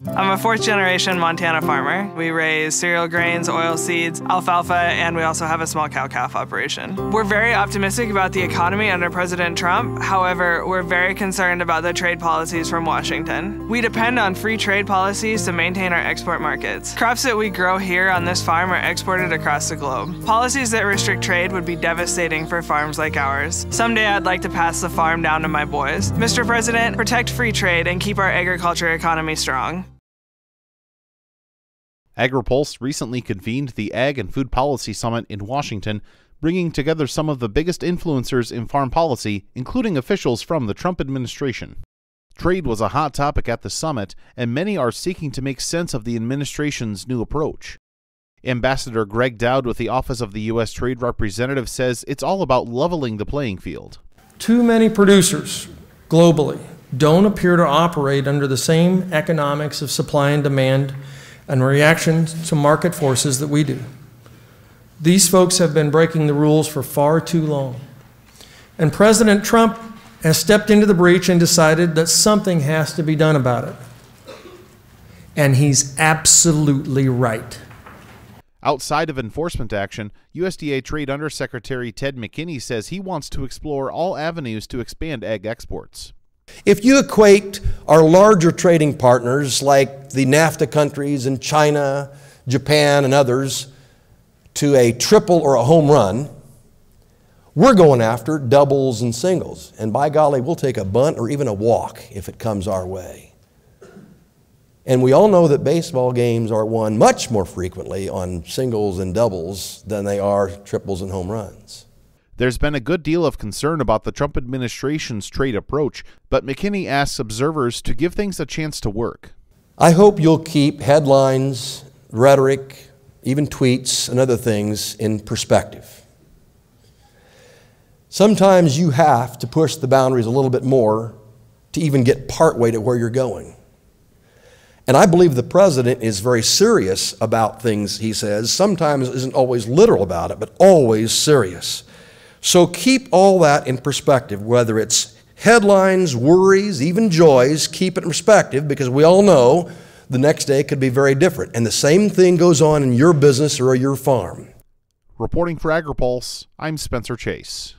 I'm a fourth-generation Montana farmer. We raise cereal grains, oil seeds, alfalfa, and we also have a small cow-calf operation. We're very optimistic about the economy under President Trump. However, we're very concerned about the trade policies from Washington. We depend on free trade policies to maintain our export markets. Crops that we grow here on this farm are exported across the globe. Policies that restrict trade would be devastating for farms like ours. Someday I'd like to pass the farm down to my boys. Mr. President, protect free trade and keep our agriculture economy strong. Agri-Pulse recently convened the Ag and Food Policy Summit in Washington, bringing together some of the biggest influencers in farm policy, including officials from the Trump administration. Trade was a hot topic at the summit, and many are seeking to make sense of the administration's new approach. Ambassador Greg Dowd with the Office of the U.S. Trade Representative says it's all about leveling the playing field. Too many producers globally don't appear to operate under the same economics of supply and demand and reaction to market forces that we do. These folks have been breaking the rules for far too long. And President Trump has stepped into the breach and decided that something has to be done about it. And he's absolutely right. Outside of enforcement action, USDA Trade Undersecretary Ted McKinney says he wants to explore all avenues to expand ag exports. If you equate our larger trading partners like the NAFTA countries in China, Japan, and others to a triple or a home run, we're going after doubles and singles. And by golly, we'll take a bunt or even a walk if it comes our way. And we all know that baseball games are won much more frequently on singles and doubles than they are triples and home runs. There's been a good deal of concern about the Trump administration's trade approach, but McKinney asks observers to give things a chance to work. I hope you'll keep headlines, rhetoric, even tweets and other things in perspective. Sometimes you have to push the boundaries a little bit more to even get partway to where you're going. And I believe the president is very serious about things he says, sometimes isn't always literal about it, but always serious. So keep all that in perspective, whether it's headlines, worries, even joys, keep it in perspective because we all know the next day could be very different. And the same thing goes on in your business or your farm. Reporting for Agri-Pulse, I'm Spencer Chase.